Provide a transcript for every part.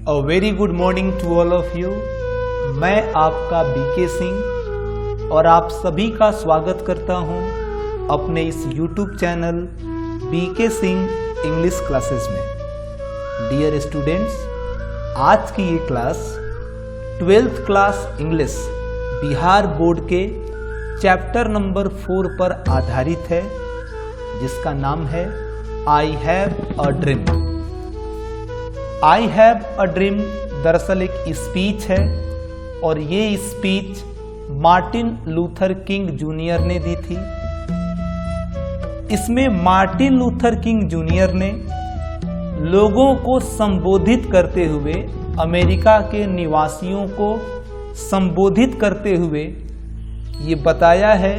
A very good morning to all of you. मैं आपका BK Singh और आप सभी का स्वागत करता हूं अपने इस YouTube channel BK Singh English classes में। डियर स्टूडेंट्स, आज की ये class 12th class English Bihar board के चैप्टर नंबर 4 पर आधारित है, जिसका नाम है I have a dream. I have a dream दरअसल एक स्पीच है और ये speech Martin Luther King junior ने दी थी। इसमें मार्टिन लूथर किंग जूनियर ने लोगों को संबोधित करते हुए, अमेरिका के निवासियों को संबोधित करते हुए ये बताया है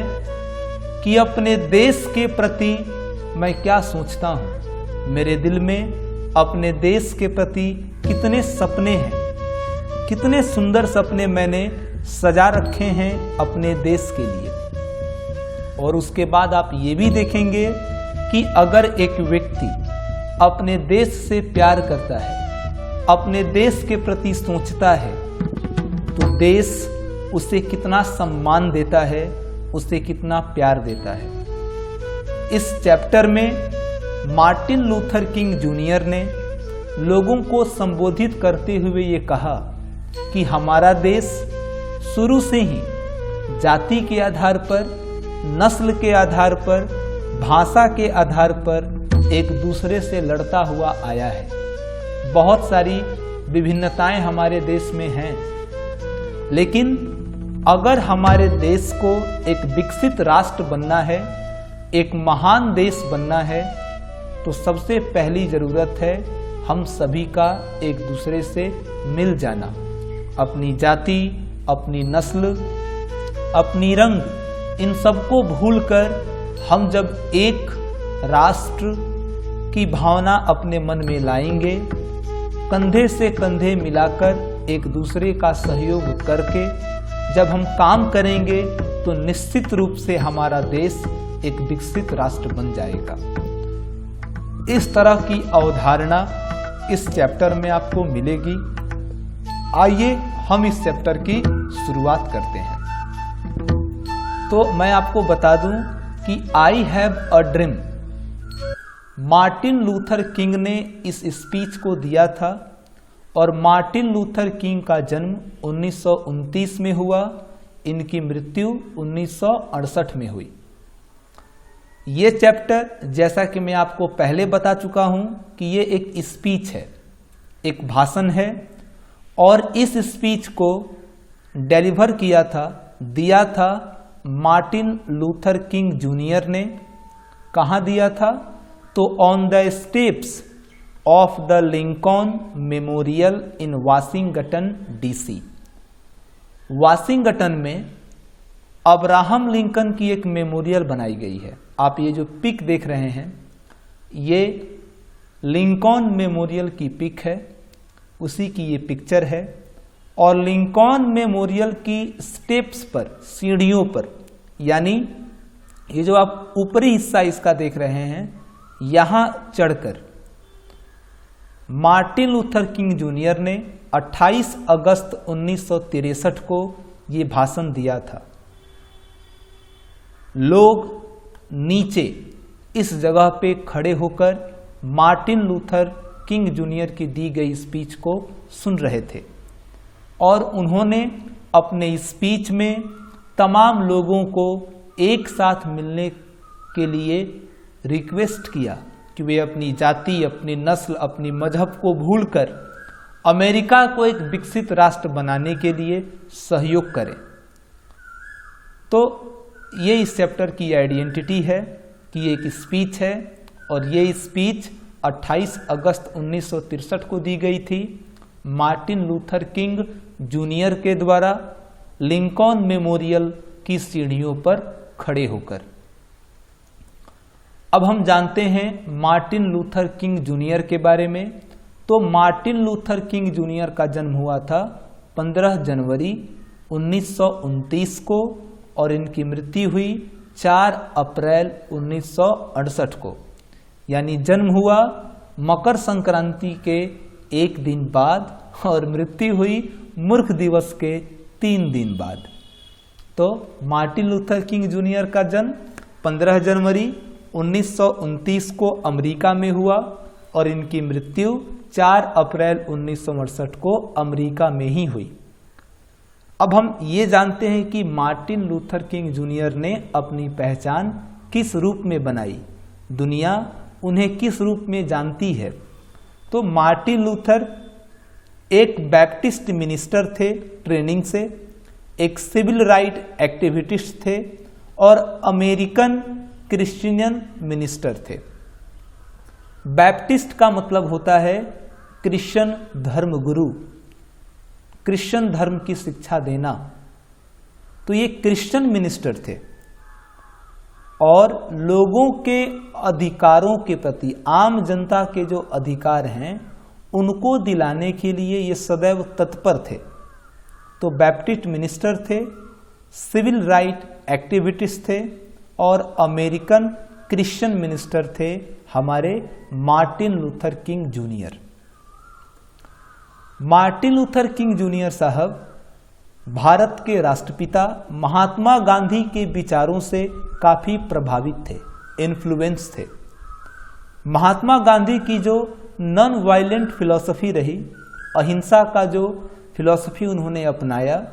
कि अपने देश के प्रति मैं क्या सोचता हूँ। मेरे दिल में अपने देश के प्रति कितने सपने हैं, कितने सुंदर सपने मैंने सजा रखे हैं अपने देश के लिए। और उसके बाद आप ये भी देखेंगे कि अगर एक व्यक्ति अपने देश से प्यार करता है, अपने देश के प्रति सोचता है, तो देश उसे कितना सम्मान देता है, उसे कितना प्यार देता है। इस चैप्टर में मार्टिन लूथर किंग जूनियर ने लोगों को संबोधित करते हुए ये कहा कि हमारा देश शुरू से ही जाति के आधार पर, नस्ल के आधार पर, भाषा के आधार पर एक दूसरे से लड़ता हुआ आया है। बहुत सारी विभिन्नताएं हमारे देश में हैं, लेकिन अगर हमारे देश को एक विकसित राष्ट्र बनना है, एक महान देश बनना है, तो सबसे पहली जरूरत है हम सभी का एक दूसरे से मिल जाना। अपनी जाति, अपनी नस्ल, अपनी रंग, इन सबको भूलकर हम जब एक राष्ट्र की भावना अपने मन में लाएंगे, कंधे से कंधे मिलाकर एक दूसरे का सहयोग करके जब हम काम करेंगे, तो निश्चित रूप से हमारा देश एक विकसित राष्ट्र बन जाएगा। इस तरह की अवधारणा इस चैप्टर में आपको मिलेगी। आइए हम इस चैप्टर की शुरुआत करते हैं। तो मैं आपको बता दूं कि आई have a dream Martin Luther king ने इस स्पीच को दिया था और मार्टिन लूथर किंग का जन्म 1929 में हुआ। इनकी मृत्यु 1968 में हुई। ये चैप्टर, जैसा कि मैं आपको पहले बता चुका हूं कि ये एक स्पीच है, एक भाषण है, और इस स्पीच को डिलीवर दिया था मार्टिन लूथर किंग जूनियर ने। कहाँ दिया था? तो on the steps of the Lincoln memorial in Washington DC. Washington में अब्राहम लिंकन की एक मेमोरियल बनाई गई है। आप ये जो पिक देख रहे हैं, ये लिंकन मेमोरियल की पिक है, उसी की ये पिक्चर है। और लिंकन मेमोरियल की स्टेप्स पर, सीढ़ियों पर, यानी ये जो आप ऊपरी हिस्सा इसका देख रहे हैं, यहां चढ़कर मार्टिन लूथर किंग जूनियर ने 28 अगस्त 1963 को ये भाषण दिया था। लोग नीचे इस जगह पे खड़े होकर मार्टिन लूथर किंग जूनियर की दी गई स्पीच को सुन रहे थे और उन्होंने अपने स्पीच में तमाम लोगों को एक साथ मिलने के लिए रिक्वेस्ट किया कि वे अपनी जाति, अपनी नस्ल, अपनी मजहब को भूलकर अमेरिका को एक विकसित राष्ट्र बनाने के लिए सहयोग करें। तो ये इस चैप्टर की आइडेंटिटी है कि ये एक स्पीच है और ये स्पीच 28 अगस्त 1963 को दी गई थी मार्टिन लूथर किंग जूनियर के द्वारा लिंकन मेमोरियल की सीढ़ियों पर खड़े होकर। अब हम जानते हैं मार्टिन लूथर किंग जूनियर के बारे में। तो मार्टिन लूथर किंग जूनियर का जन्म हुआ था 15 जनवरी 1929 को और इनकी मृत्यु हुई 4 अप्रैल 1968 को। यानी जन्म हुआ मकर संक्रांति के 1 दिन बाद और मृत्यु हुई मूर्ख दिवस के 3 दिन बाद। तो मार्टिन लूथर किंग जूनियर का जन्म 15 जनवरी 1929 को अमेरिका में हुआ और इनकी मृत्यु 4 अप्रैल 1968 को अमेरिका में ही हुई। अब हम ये जानते हैं कि मार्टिन लूथर किंग जूनियर ने अपनी पहचान किस रूप में बनाई, दुनिया उन्हें किस रूप में जानती है। तो मार्टिन लूथर एक बैप्टिस्ट मिनिस्टर थे ट्रेनिंग से, एक सिविल राइट एक्टिविस्ट थे और अमेरिकन क्रिश्चियन मिनिस्टर थे। बैप्टिस्ट का मतलब होता है क्रिश्चियन धर्म गुरु, क्रिश्चियन धर्म की शिक्षा देना। तो ये क्रिश्चियन मिनिस्टर थे और लोगों के अधिकारों के प्रति, आम जनता के जो अधिकार हैं उनको दिलाने के लिए ये सदैव तत्पर थे। तो बैप्टिस्ट मिनिस्टर थे, सिविल राइट एक्टिविस्ट थे और अमेरिकन क्रिश्चियन मिनिस्टर थे हमारे Martin Luther King junior. Martin Luther King junior साहब भारत के राष्ट्रपिता महात्मा गांधी के विचारों से काफी प्रभावित थे, इन्फ्लुएंस थे। महात्मा गांधी की जो नॉन वायलेंट फिलॉसफी रही, अहिंसा का जो फिलॉसफी उन्होंने अपनाया,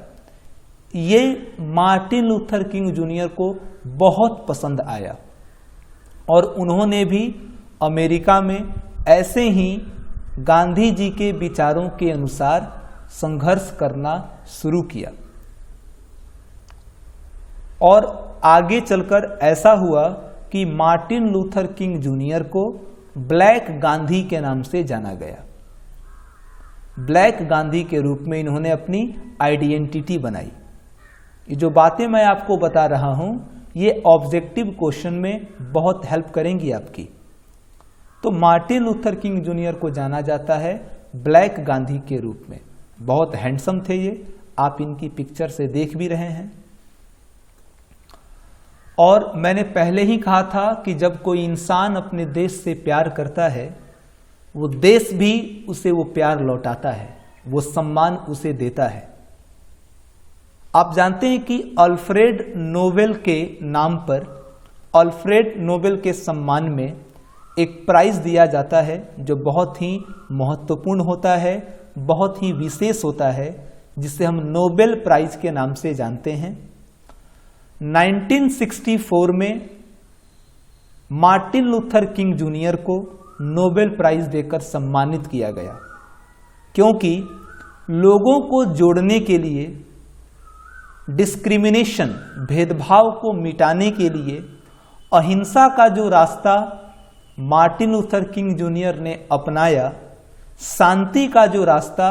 ये मार्टिन लूथर किंग जूनियर को बहुत पसंद आया और उन्होंने भी अमेरिका में ऐसे ही गांधी जी के विचारों के अनुसार संघर्ष करना शुरू किया। और आगे चलकर ऐसा हुआ कि मार्टिन लूथर किंग जूनियर को ब्लैक गांधी के नाम से जाना गया। ब्लैक गांधी के रूप में इन्होंने अपनी आइडेंटिटी बनाई। ये जो बातें मैं आपको बता रहा हूं ये ऑब्जेक्टिव क्वेश्चन में बहुत हेल्प करेंगी आपकी। तो मार्टिन लूथर किंग जूनियर को जाना जाता है ब्लैक गांधी के रूप में। बहुत हैंडसम थे ये, आप इनकी पिक्चर से देख भी रहे हैं। और मैंने पहले ही कहा था कि जब कोई इंसान अपने देश से प्यार करता है वो देश भी उसे वो प्यार लौटाता है, वो सम्मान उसे देता है। आप जानते हैं कि अल्फ्रेड नोबेल के नाम पर, अल्फ्रेड नोबेल के सम्मान में एक प्राइज दिया जाता है जो बहुत ही महत्वपूर्ण होता है, बहुत ही विशेष होता है, जिसे हम नोबेल प्राइज के नाम से जानते हैं। 1964 में मार्टिन लूथर किंग जूनियर को नोबेल प्राइज देकर सम्मानित किया गया, क्योंकि लोगों को जोड़ने के लिए, डिस्क्रिमिनेशन, भेदभाव को मिटाने के लिए अहिंसा का जो रास्ता मार्टिन लूथर किंग जूनियर ने अपनाया, शांति का जो रास्ता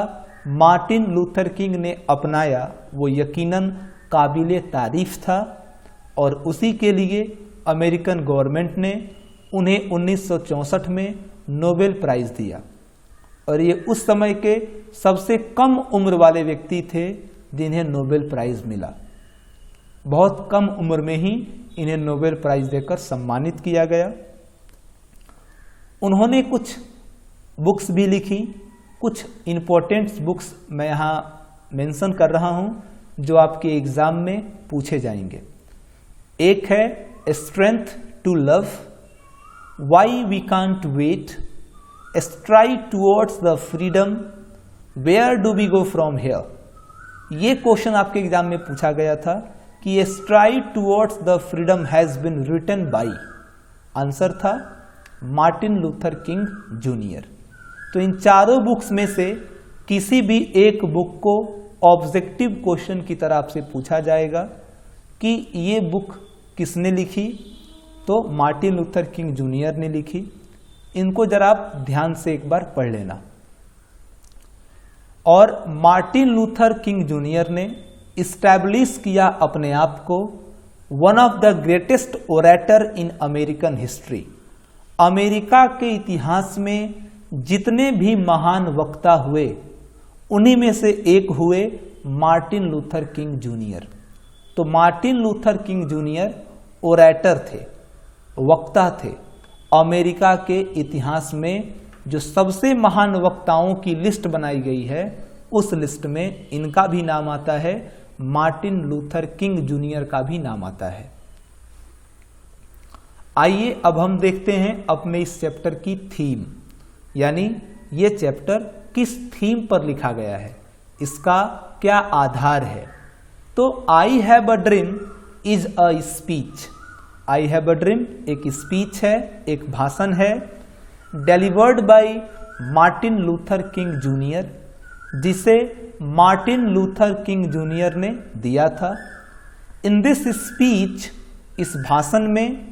मार्टिन लूथर किंग ने अपनाया, वो यकीनन काबिले तारीफ था। और उसी के लिए अमेरिकन गवर्नमेंट ने उन्हें 1964 में नोबेल प्राइज दिया। और ये उस समय के सबसे कम उम्र वाले व्यक्ति थे जिन्हें नोबेल प्राइज मिला। बहुत कम उम्र में ही इन्हें नोबेल प्राइज देकर सम्मानित किया गया। उन्होंने कुछ बुक्स भी लिखी, कुछ इम्पोर्टेंट बुक्स मैं यहाँ मेंशन कर रहा हूँ जो आपके एग्जाम में पूछे जाएंगे। एक है strength to love, why we can't wait, stride towards the freedom, where do we go from here. ये क्वेश्चन आपके एग्जाम में पूछा गया था कि stride towards the freedom has been written by, answer था मार्टिन लूथर किंग जूनियर। तो इन चारों बुक्स में से किसी भी एक बुक को ऑब्जेक्टिव क्वेश्चन की तरह आपसे पूछा जाएगा कि ये बुक किसने लिखी, तो मार्टिन लूथर किंग जूनियर ने लिखी। इनको जरा आप ध्यान से एक बार पढ़ लेना। और मार्टिन लूथर किंग जूनियर ने इस्टेब्लिश किया अपने आप को one of the greatest orator in American history. America के इतिहास में जितने भी महान वक्ता हुए उन्हीं में से एक हुए मार्टिन लूथर किंग जूनियर। तो Martin Luther King junior orator थे, वक्ता थे, अमेरिका के इतिहास में जो सबसे महान वक्ताओं की लिस्ट बनाई गई है, उस लिस्ट में इनका भी नाम आता है, मार्टिन लूथर किंग जूनियर का भी नाम आता है। आइए अब हम देखते हैं अपने इस चैप्टर की थीम, यानी ये चैप्टर किस थीम पर लिखा गया है, इसका क्या आधार है। तो आई have a dream is a speech. I have a dream एक स्पीच है, एक भाषण है, delivered by Martin Luther King junior, जिसे मार्टिन लूथर किंग जूनियर ने दिया था। इन दिस स्पीच, इस भाषण में,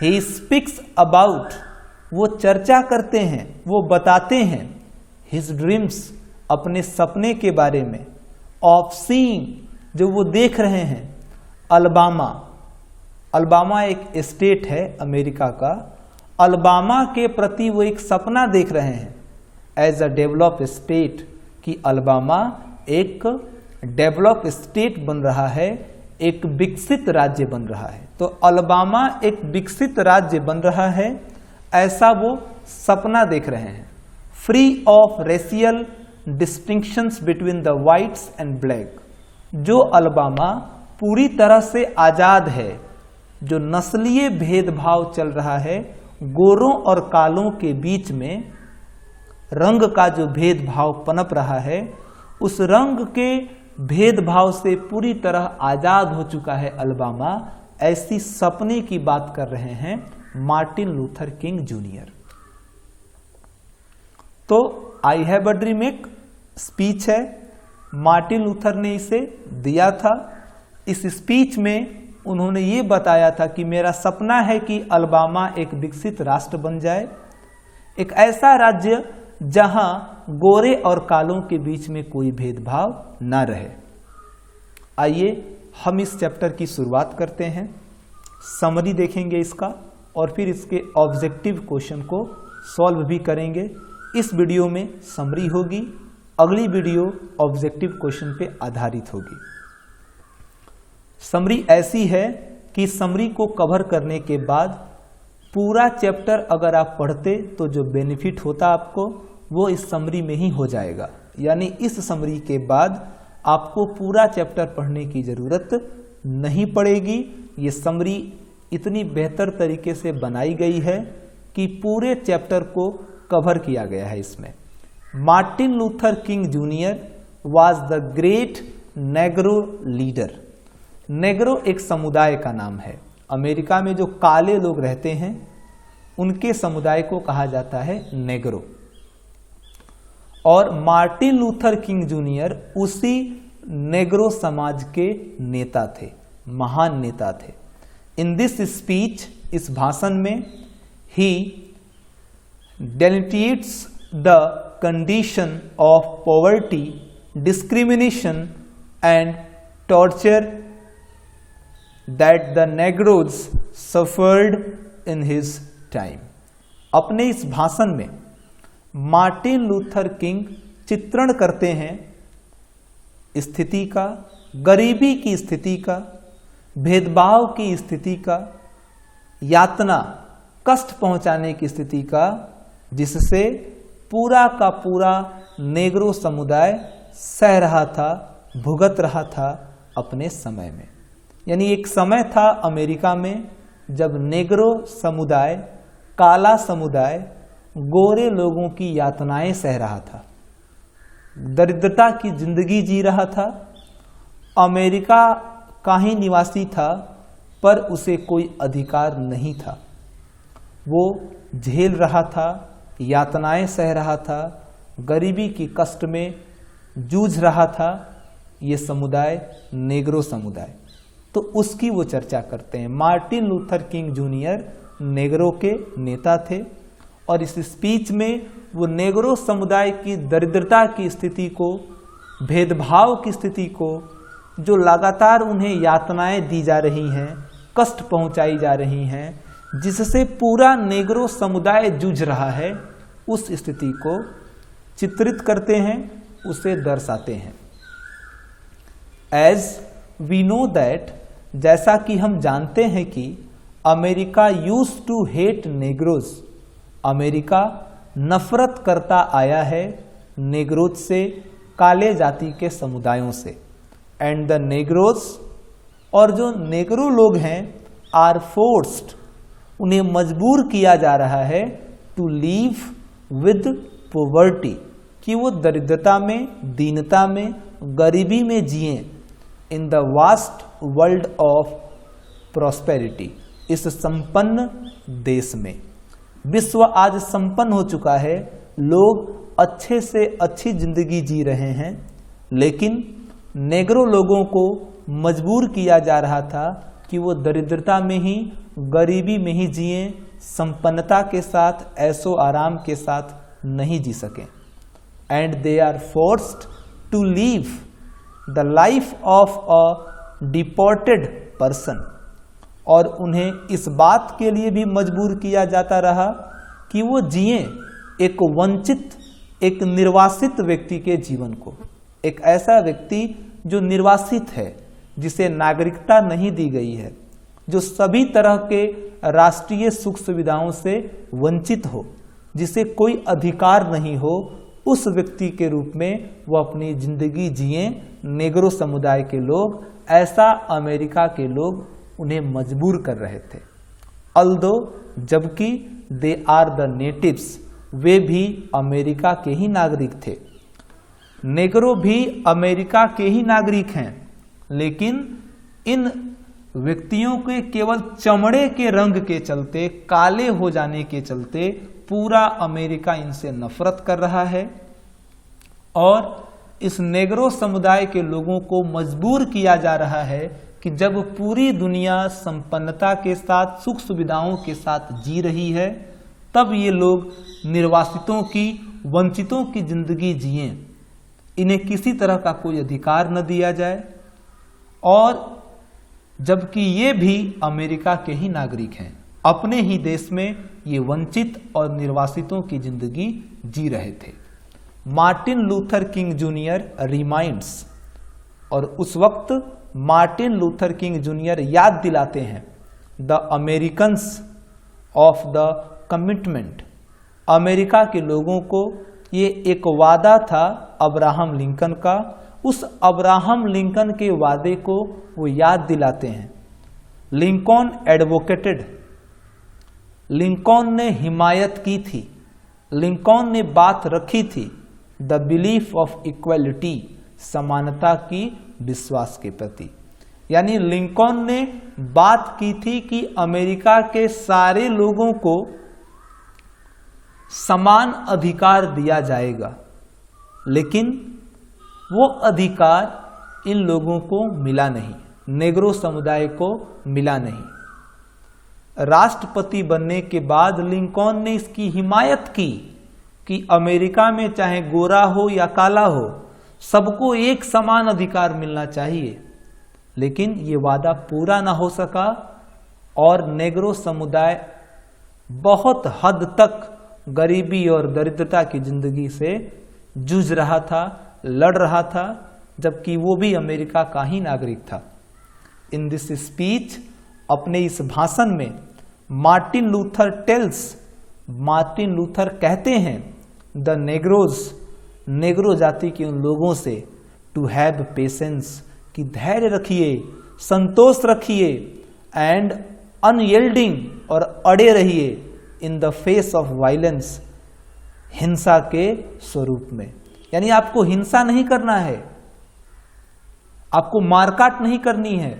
ही स्पीक्स अबाउट, वो चर्चा करते हैं, वो बताते हैं, हिज ड्रीम्स, अपने सपने के बारे में, ऑफ सीइंग, जो वो देख रहे हैं, अलबामा। अलबामा एक स्टेट है अमेरिका का, अलबामा के प्रति वो एक सपना देख रहे हैं एज अ डेवलप स्टेट, कि अलबामा एक डेवलप स्टेट बन रहा है, एक विकसित राज्य बन रहा है। तो अलबामा एक विकसित राज्य बन रहा है, ऐसा वो सपना देख रहे हैं, free of racial distinctions between the whites and black, जो अलबामा पूरी तरह से आजाद है, जो नस्लीय भेदभाव चल रहा है, गोरों और कालों के बीच में रंग का जो भेदभाव पनप रहा है, उस रंग के भेदभाव से पूरी तरह आजाद हो चुका है अलबामा, ऐसी सपने की बात कर रहे हैं मार्टिन लूथर किंग जूनियर। तो आई हैव अ ड्रीम एक स्पीच है, मार्टिन लूथर ने इसे दिया था। इस स्पीच में उन्होंने ये बताया था कि मेरा सपना है कि अलबामा एक विकसित राष्ट्र बन जाए, एक ऐसा राज्य जहां गोरे और कालों के बीच में कोई भेदभाव न रहे। आइए हम इस चैप्टर की शुरुआत करते हैं, समरी देखेंगे इसका, और फिर इसके ऑब्जेक्टिव क्वेश्चन को सॉल्व भी करेंगे। इस वीडियो में समरी होगी, अगली वीडियो ऑब्जेक्टिव क्वेश्चन पे आधारित होगी। समरी ऐसी है कि समरी को कवर करने के बाद पूरा चैप्टर अगर आप पढ़ते तो जो बेनिफिट होता आपको, वो इस समरी में ही हो जाएगा। यानी इस समरी के बाद आपको पूरा चैप्टर पढ़ने की ज़रूरत नहीं पड़ेगी। ये समरी इतनी बेहतर तरीके से बनाई गई है कि पूरे चैप्टर को कवर किया गया है इसमें। Martin Luther King junior was the great Negro leader. Negro एक समुदाय का नाम है। अमेरिका में जो काले लोग रहते हैं उनके समुदाय को कहा जाता है नेग्रो। और मार्टिन लूथर किंग जूनियर उसी नेग्रो समाज के नेता थे, महान नेता थे। इन दिस स्पीच, इस भाषण में, he delineates the condition of poverty, discrimination and torture that the Negroes suffered in his time। अपने इस भाषण में मार्टिन लूथर किंग चित्रण करते हैं स्थिति का, गरीबी की स्थिति का, भेदभाव की स्थिति का, यातना, कष्ट पहुंचाने की स्थिति का, जिससे पूरा का पूरा नेग्रो समुदाय सह रहा था, भुगत रहा था अपने समय में। यानी एक समय था अमेरिका में जब नेग्रो समुदाय, काला समुदाय, गोरे लोगों की यातनाएं सह रहा था, दरिद्रता की जिंदगी जी रहा था। अमेरिका का ही निवासी था पर उसे कोई अधिकार नहीं था, वो झेल रहा था, यातनाएं सह रहा था, गरीबी की कष्ट में जूझ रहा था ये समुदाय, नेग्रो समुदाय। तो उसकी वो चर्चा करते हैं। Martin Luther King junior Negro के नेता थे और इस स्पीच में वो नेग्रो समुदाय की दरिद्रता की स्थिति को, भेदभाव की स्थिति को, जो लगातार उन्हें यातनाएं दी जा रही हैं, कष्ट पहुंचाई जा रही हैं, जिससे पूरा नेग्रो समुदाय जूझ रहा है, उस स्थिति को चित्रित करते हैं, उसे दर्शाते हैं। एज वी नो दैट, जैसा कि हम जानते हैं कि America used to hate Negroes, America नफरत करता आया है नेग्रोज से, काले जाति के समुदायों से। एंड द नेग्रोज, और जो नेग्रो लोग हैं, आर फोर्स्ड, उन्हें मजबूर किया जा रहा है टू लीव विद पॉवर्टी, कि वो दरिद्रता में, दीनता में, गरीबी में जिए in the vast world of prosperity, इस संपन्न देश में। विश्व आज संपन्न हो चुका है, लोग अच्छे से अच्छी जिंदगी जी रहे हैं, लेकिन नेग्रो लोगों को मजबूर किया जा रहा था कि वो दरिद्रता में ही, गरीबी में ही जिए, संपन्नता के साथ, ऐशो आराम के साथ नहीं जी सकें। And they are forced to leave the life of a deported person, और उन्हें इस बात के लिए भी मजबूर किया जाता रहा कि वो जिए एक वंचित, एक निर्वासित व्यक्ति के जीवन को। एक ऐसा व्यक्ति जो निर्वासित है, जिसे नागरिकता नहीं दी गई है, जो सभी तरह के राष्ट्रीय सुख सुविधाओं से वंचित हो, जिसे कोई अधिकार नहीं हो, उस व्यक्ति के रूप में वो अपनी जिंदगी जिए नेग्रो समुदाय के लोग। ऐसा अमेरिका के लोग उन्हें मजबूर कर रहे थे। अल्दो, जबकि दे आर द नेटिव्स, वे भी अमेरिका के ही नागरिक थे। नेग्रो भी अमेरिका के ही नागरिक हैं, लेकिन इन व्यक्तियों के केवल चमड़े के रंग के चलते, काले हो जाने के चलते पूरा अमेरिका इनसे नफरत कर रहा है, और इस नेग्रो समुदाय के लोगों को मजबूर किया जा रहा है कि जब पूरी दुनिया संपन्नता के साथ, सुख सुविधाओं के साथ जी रही है, तब ये लोग निर्वासितों की, वंचितों की जिंदगी जिए, इन्हें किसी तरह का कोई अधिकार न दिया जाए, और जबकि ये भी अमेरिका के ही नागरिक हैं, अपने ही देश में ये वंचित और निर्वासितों की जिंदगी जी रहे थे। Martin Luther King junior reminds, और उस वक्त मार्टिन लूथर किंग जूनियर याद दिलाते हैं the Americans of the commitment, America के लोगों को ये एक वादा था अब्राहम लिंकन का, उस अब्राहम लिंकन के वादे को वो याद दिलाते हैं। लिंकन एडवोकेटेड, लिंकन ने हिमायत की थी, लिंकन ने बात रखी थी द बिलीफ ऑफ इक्वलिटी, समानता की विश्वास के प्रति। यानी लिंकन ने बात की थी कि अमेरिका के सारे लोगों को समान अधिकार दिया जाएगा, लेकिन वो अधिकार इन लोगों को मिला नहीं, नेग्रो समुदाय को मिला नहीं। राष्ट्रपति बनने के बाद लिंकन ने इसकी हिमायत की कि अमेरिका में चाहे गोरा हो या काला हो, सबको एक समान अधिकार मिलना चाहिए, लेकिन ये वादा पूरा ना हो सका, और नेग्रो समुदाय बहुत हद तक गरीबी और दरिद्रता की जिंदगी से जूझ रहा था, लड़ रहा था, जबकि वो भी अमेरिका का ही नागरिक था। इन दिस स्पीच, अपने इस भाषण में Martin Luther tells, Martin Luther कहते हैं द नेग्रोज, नेग्रो जाति के उन लोगों से टू हैव पेशेंस, कि धैर्य रखिए, संतोष रखिए, एंड अनयील्डिंग, और अड़े रहिए in the face of violence, हिंसा के स्वरूप में। यानी आपको हिंसा नहीं करना है, आपको मारकाट नहीं करनी है,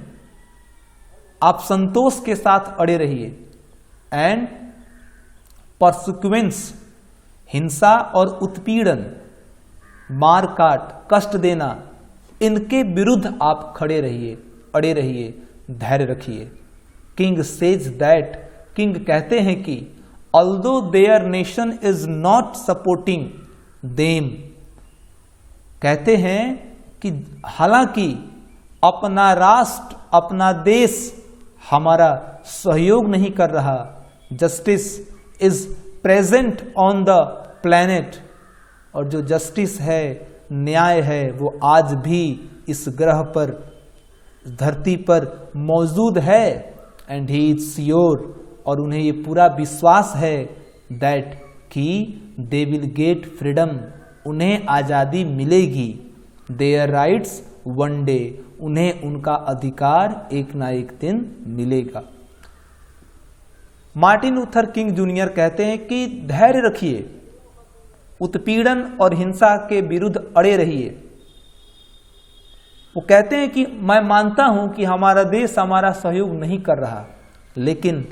आप संतोष के साथ अड़े रहिए। एंड परसिक्वेंस, हिंसा और उत्पीड़न, मारकाट, कष्ट देना, इनके विरुद्ध आप खड़े रहिए, अड़े रहिए, धैर्य रखिए। किंग सेज दैट, किंग कहते हैं कि although their nation is not supporting them, कहते हैं कि हालांकि अपना राष्ट्र, अपना देश हमारा सहयोग नहीं कर रहा, justice is present on the planet, और जो जस्टिस है, न्याय है, वो आज भी इस ग्रह पर, धरती पर मौजूद है। एंड ही इज श्योर, और उन्हें ये पूरा विश्वास है दैट कि दे विल गेट फ्रीडम, उन्हें आज़ादी मिलेगी, देयर राइट्स वन डे, उन्हें उनका अधिकार एक ना एक दिन मिलेगा। मार्टिन लूथर किंग जूनियर कहते हैं कि धैर्य रखिए, उत्पीड़न और हिंसा के विरुद्ध अड़े रहिए। वो कहते हैं कि मैं मानता हूं कि हमारा देश हमारा सहयोग नहीं कर रहा, लेकिन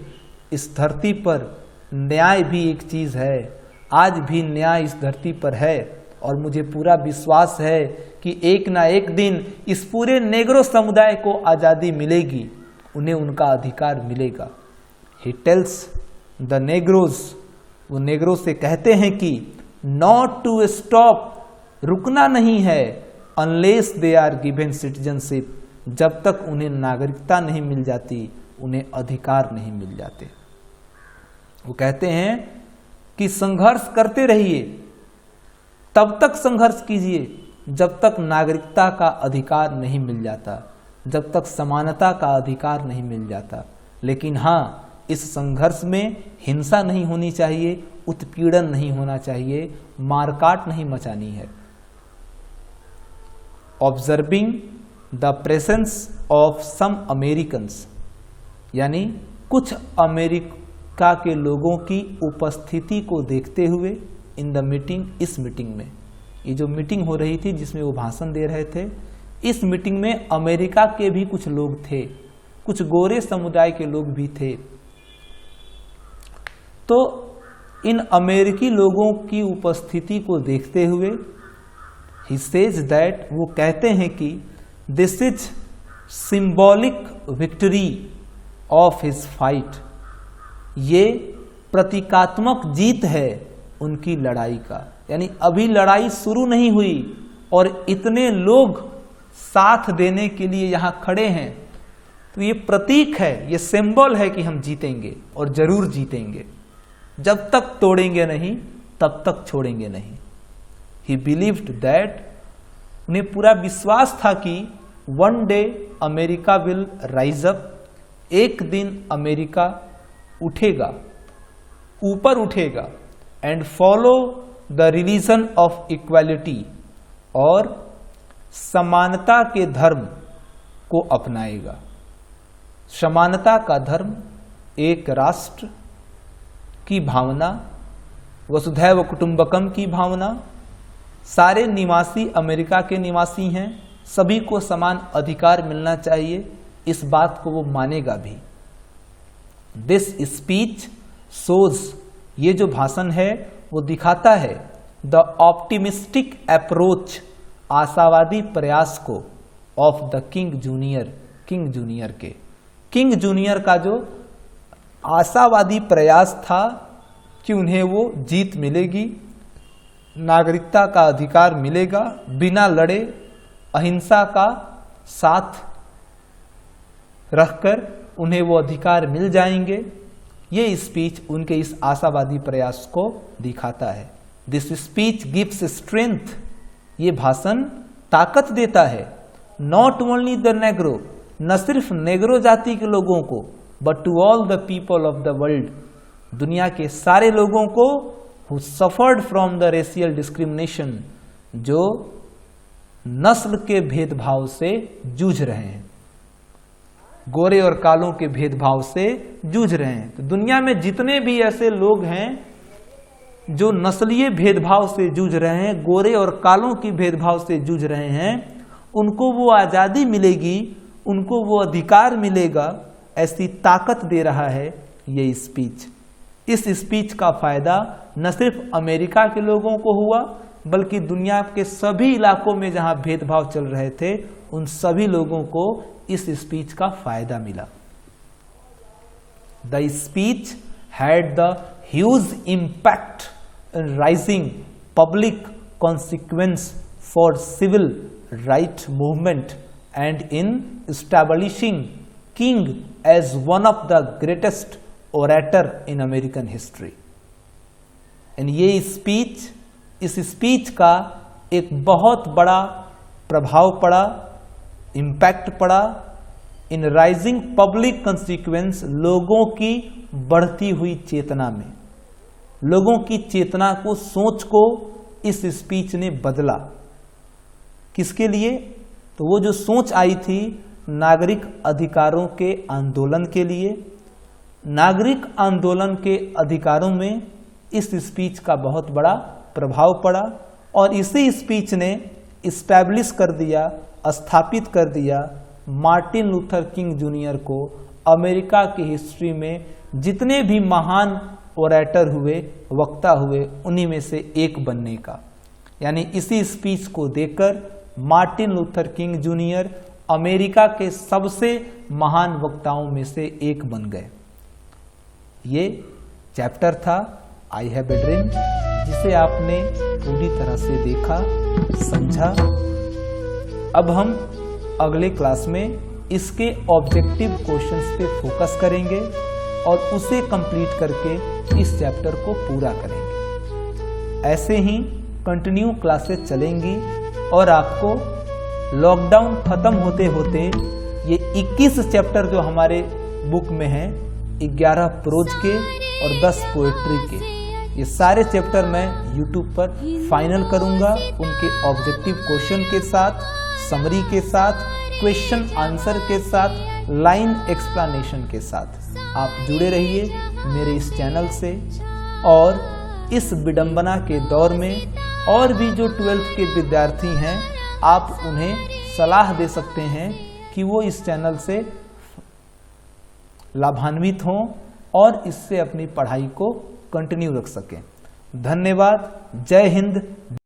इस धरती पर न्याय भी एक चीज है, आज भी न्याय इस धरती पर है और मुझे पूरा विश्वास है कि एक ना एक दिन इस पूरे नेग्रो समुदाय को आज़ादी मिलेगी, उन्हें उनका अधिकार मिलेगा। ही टेल्स द नेग्रोज, वो नेग्रो से कहते हैं कि नॉट टू स्टॉप, रुकना नहीं है, unless they are given citizenship, जब तक उन्हें नागरिकता नहीं मिल जाती, उन्हें अधिकार नहीं मिल जाते। वो कहते हैं कि संघर्ष करते रहिए, तब तक संघर्ष कीजिए जब तक नागरिकता का अधिकार नहीं मिल जाता, जब तक समानता का अधिकार नहीं मिल जाता। लेकिन हाँ, इस संघर्ष में हिंसा नहीं होनी चाहिए, उत्पीड़न नहीं होना चाहिए, मारकाट नहीं मचानी है। Observing the presence of some Americans, यानी कुछ अमेरिका के लोगों की उपस्थिति को देखते हुए इन द मीटिंग, इस मीटिंग में, ये जो मीटिंग हो रही थी जिसमें वो भाषण दे रहे थे, इस मीटिंग में अमेरिका के भी कुछ लोग थे, कुछ गोरे समुदाय के लोग भी थे। तो इन अमेरिकी लोगों की उपस्थिति को देखते हुए ही सेज दैट, वो कहते हैं कि this is symbolic victory of his fight, ये प्रतीकात्मक जीत है उनकी लड़ाई का। यानी अभी लड़ाई शुरू नहीं हुई और इतने लोग साथ देने के लिए यहाँ खड़े हैं, तो ये प्रतीक है, ये सिंबल है कि हम जीतेंगे और जरूर जीतेंगे। जब तक तोड़ेंगे नहीं तब तक छोड़ेंगे नहीं। ही बिलीव्ड दैट, उन्हें पूरा विश्वास था कि one day America will rise up, एक दिन अमेरिका उठेगा, ऊपर उठेगा, and follow the religion of equality, और समानता के धर्म को अपनाएगा। समानता का धर्म, एक राष्ट्र की भावना, वसुधैव कुटुंबकम की भावना, सारे निवासी अमेरिका के निवासी हैं, सभी को समान अधिकार मिलना चाहिए, इस बात को वो मानेगा भी। दिस स्पीच शोज, ये जो भाषण है वो दिखाता है द ऑप्टिमिस्टिक अप्रोच, आशावादी प्रयास को, of the king junior, king junior के, किंग जूनियर का जो आशावादी प्रयास था कि उन्हें वो जीत मिलेगी, नागरिकता का अधिकार मिलेगा, बिना लड़े अहिंसा का साथ रखकर उन्हें वो अधिकार मिल जाएंगे। ये स्पीच उनके इस आशावादी प्रयास को दिखाता है। दिस स्पीच गिव्स स्ट्रेंथ, ये भाषण ताकत देता है, नॉट ओनली द नेग्रो, न सिर्फ नेग्रो जाति के लोगों को, but to all the people of the world, दुनिया के सारे लोगों को, who suffered from the racial discrimination, जो नस्ल के भेदभाव से जूझ रहे हैं, गोरे और कालों के भेदभाव से जूझ रहे हैं। तो दुनिया में जितने भी ऐसे लोग हैं जो नस्लीय भेदभाव से जूझ रहे हैं, गोरे और कालों की भेदभाव से जूझ रहे हैं, उनको वो आज़ादी मिलेगी, उनको वो अधिकार मिलेगा, ऐसी ताकत दे रहा है ये स्पीच। इस स्पीच का फायदा न सिर्फ अमेरिका के लोगों को हुआ, बल्कि दुनिया के सभी इलाकों में जहां भेदभाव चल रहे थे, उन सभी लोगों को इस स्पीच का फायदा मिला। The speech had the huge impact in rising public consequence for civil right movement and in establishing King as one of the greatest orator in American history. ये स्पीच, इस स्पीच का एक बहुत बड़ा प्रभाव पड़ा, इम्पैक्ट पड़ा इन राइजिंग पब्लिक कंसिक्वेंस, लोगों की बढ़ती हुई चेतना में। लोगों की चेतना को, सोच को इस स्पीच ने बदला। किसके लिए? तो वो जो सोच आई थी नागरिक अधिकारों के आंदोलन के लिए, नागरिक आंदोलन के अधिकारों में इस स्पीच का बहुत बड़ा प्रभाव पड़ा और इसी स्पीच ने इस्टेब्लिश कर दिया, स्थापित कर दिया मार्टिन लूथर किंग जूनियर को अमेरिका की हिस्ट्री में जितने भी महान ओरेटर हुए, वक्ता हुए, उन्हीं में से एक बनने का। यानी इसी स्पीच को देकर Martin Luther King junior America के सबसे महान वक्ताओं में से एक बन गए। ये चैप्टर था आई हैव ए ड्रीम, जिसे आपने पूरी तरह से देखा, समझा। अब हम अगले क्लास में इसके ऑब्जेक्टिव क्वेश्चंस पे फोकस करेंगे और उसे कंप्लीट करके इस चैप्टर को पूरा करेंगे। ऐसे ही कंटिन्यू क्लासेस चलेंगी और आपको लॉकडाउन खत्म होते होते ये 21 चैप्टर जो हमारे बुक में हैं, 11 प्रोज के और 10 पोएट्री के, ये सारे चैप्टर मैं YouTube पर फाइनल करूंगा उनके ऑब्जेक्टिव क्वेश्चन के साथ, समरी के साथ, क्वेश्चन आंसर के साथ, लाइन एक्सप्लेनेशन के साथ। आप जुड़े रहिए मेरे इस चैनल से और इस विडंबना के दौर में और भी जो 12th के विद्यार्थी हैं, आप उन्हें सलाह दे सकते हैं कि वो इस चैनल से लाभान्वित हों और इससे अपनी पढ़ाई को कंटिन्यू रख सकें। धन्यवाद। जय हिंद।